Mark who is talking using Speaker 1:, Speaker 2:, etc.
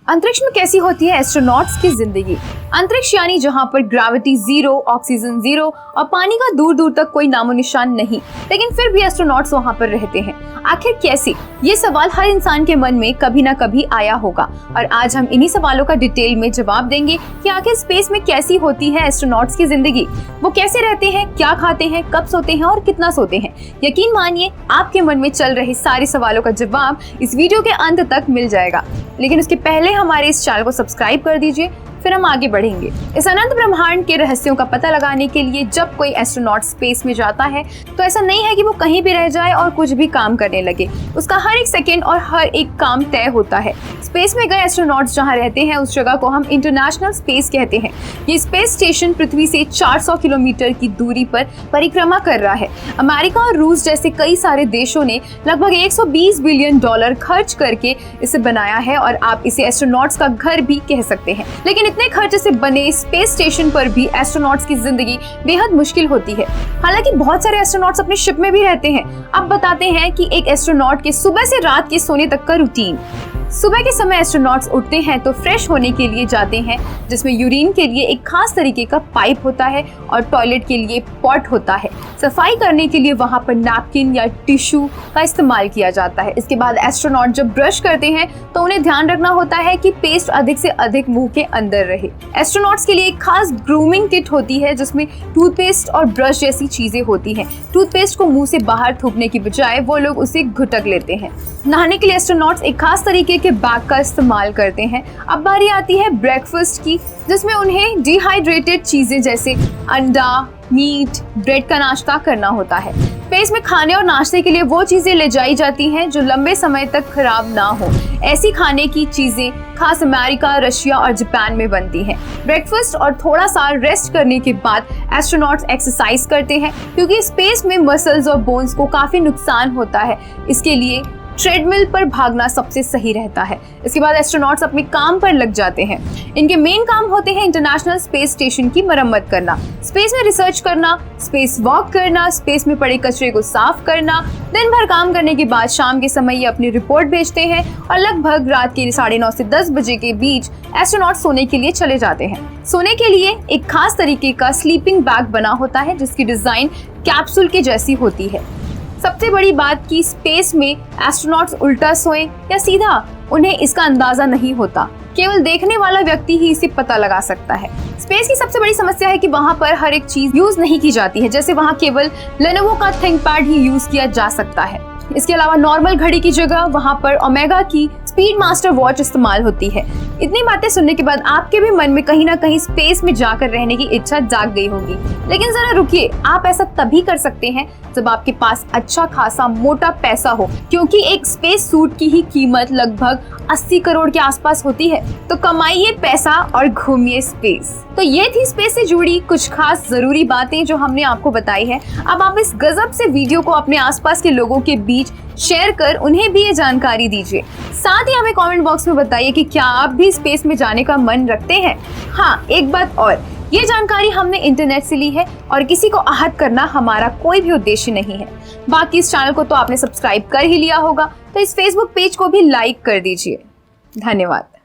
Speaker 1: अंतरिक्ष में कैसी होती है एस्ट्रोनॉट्स की जिंदगी। अंतरिक्ष यानी जहां पर ग्रेविटी जीरो, ऑक्सीजन जीरो और पानी का दूर दूर तक कोई नामो निशान नहीं, लेकिन फिर भी एस्ट्रोनॉट्स वहां पर रहते हैं। आखिर कैसे? ये सवाल हर इंसान के मन में कभी ना कभी आया होगा और आज हम इन्हीं सवालों का डिटेल में जवाब देंगे कि आखिर स्पेस में कैसी होती है एस्ट्रोनॉट्स की जिंदगी, वो कैसे रहते हैं, क्या खाते हैं, कब सोते हैं और कितना सोते हैं। यकीन मानिए आपके मन में चल रहे सारे सवालों का जवाब इस वीडियो के अंत तक मिल जाएगा, लेकिन उसके पहले हमारे इस चैनल को सब्सक्राइब कर दीजिए, फिर हम आगे बढ़ेंगे। इस अनंत ब्रह्मांड के रहस्यों का पता लगाने के लिए जब कोई एस्ट्रोनॉट स्पेस में जाता है तो ऐसा नहीं है कि वो कहीं भी रह जाए और कुछ भी काम करने लगे। उसका हर एक सेकंड और हर एक काम तय होता है। स्पेस में गए एस्ट्रोनॉट्स जहां रहते हैं उस जगह को हम इंटरनेशनल स्पेस कहते हैं। ये स्पेस स्टेशन पृथ्वी से 400 किलोमीटर की दूरी पर परिक्रमा कर रहा है। अमेरिका और रूस जैसे कई सारे देशों ने लगभग 120 बिलियन डॉलर खर्च करके इसे बनाया है और आप इसे एस्ट्रोनॉट्स का घर भी कह सकते हैं। लेकिन इतने खर्च से बने स्पेस स्टेशन पर भी एस्ट्रोनॉट्स की जिंदगी बेहद मुश्किल होती है। हालांकि बहुत सारे एस्ट्रोनॉट्स अपने शिप में भी रहते हैं। अब बताते हैं कि एक एस्ट्रोनॉट के सुबह से रात के सोने तक का रूटीन। सुबह के समय एस्ट्रोनॉट्स उठते हैं तो फ्रेश होने के लिए जाते हैं, जिसमें यूरिन के लिए एक खास तरीके का पाइप होता है और टॉयलेट के लिए पॉट होता है। सफाई करने के लिए वहां पर नैपकिन या टिश्यू का इस्तेमाल किया जाता है। इसके बाद एस्ट्रोनॉट जब ब्रश करते हैं तो उन्हें ध्यान रखना होता है कि पेस्ट अधिक से अधिक मुंह के अंदर रहे। एस्ट्रोनॉट्स के लिए एक खास ग्रूमिंग किट होती है जिसमें टूथपेस्ट और ब्रश जैसी चीजें होती हैं। टूथपेस्ट को मुंह से बाहर थूकने की बजाय वो लोग उसे घुटक लेते हैं। नहाने के लिए एस्ट्रोनॉट्स एक खास तरीके के बैग का इस्तेमाल करते हैं। अब बारी आती है ब्रेकफास्ट की, जिसमें उन्हें डिहाइड्रेटेड चीजें जैसे अंडा, मीट, ब्रेड का नाश्ता करना होता है। स्पेस में खाने और नाश्ते के लिए वो चीजें ले जाई जाती हैं जो लंबे समय तक खराब ना हो। ऐसी खाने की चीजें खास अमेरिका, रशिया और जापान में बनती हैं। ब्रेकफास्ट और थोड़ा सा रेस्ट करने के बाद एस्ट्रोनॉट्स एक्सरसाइज करते हैं, क्योंकि स्पेस में मसल्स और बोन्स को काफी नुकसान होता है। इसके लिए ट्रेडमिल पर भागना सबसे सही रहता है। इसके बाद एस्ट्रोनॉट्स अपने काम पर लग जाते हैं। इनके मेन काम होते हैं इंटरनेशनल स्पेस स्टेशन की मरम्मत करना, स्पेस में रिसर्च करना, स्पेस वॉक करना, स्पेस में पड़े कचरे को साफ करना। दिन भर काम करने के बाद शाम के समय ये अपनी रिपोर्ट भेजते हैं और लगभग रात के 9:30 से 10 बजे के बीच एस्ट्रोनॉट सोने के लिए चले जाते हैं। सोने के लिए एक खास तरीके का स्लीपिंग बैग बना होता है जिसकी डिजाइन कैप्सूल के जैसी होती है। सबसे बड़ी बात कि स्पेस में एस्ट्रोनॉट्स उल्टा सोएं या सीधा, उन्हें इसका अंदाजा नहीं होता। केवल देखने वाला व्यक्ति ही इसे पता लगा सकता है। स्पेस की सबसे बड़ी समस्या है कि वहाँ पर हर एक चीज यूज नहीं की जाती है। जैसे वहाँ केवल लेनोवो का थिंकपैड ही यूज किया जा सकता है। इसके अलावा नॉर्मल घड़ी की जगह वहाँ पर ओमेगा की स्पीड मास्टर वॉच इस्तेमाल होती है। इतनी बातें सुनने के बाद आपके भी मन में कहीं ना कहीं स्पेस में जाकर रहने की इच्छा जाग गई होगी। लेकिन जरा रुकिए, आप ऐसा तभी कर सकते हैं जब आपके पास अच्छा खासा मोटा पैसा हो, क्योंकि एक स्पेस सूट की ही कीमत लगभग 80 करोड़ के आसपास होती है। तो कमाइए पैसा और घूमिए स्पेस। तो ये थी स्पेस से जुड़ी कुछ खास जरूरी बातें जो हमने आपको बताई है। अब आप इस गजब से वीडियो को अपने आसपास के लोगों के बीच शेयर कर उन्हें भी ये जानकारी दीजिए। साथ ही हमें कमेंट बॉक्स में बताइए कि क्या आप भी स्पेस में जाने का मन रखते हैं। हाँ, एक बात और, ये जानकारी हमने इंटरनेट से ली है और किसी को आहत करना हमारा कोई भी उद्देश्य नहीं है। बाकी इस चैनल को तो आपने सब्सक्राइब कर ही लिया होगा, तो इस फेसबुक पेज को भी लाइक कर दीजिए। धन्यवाद।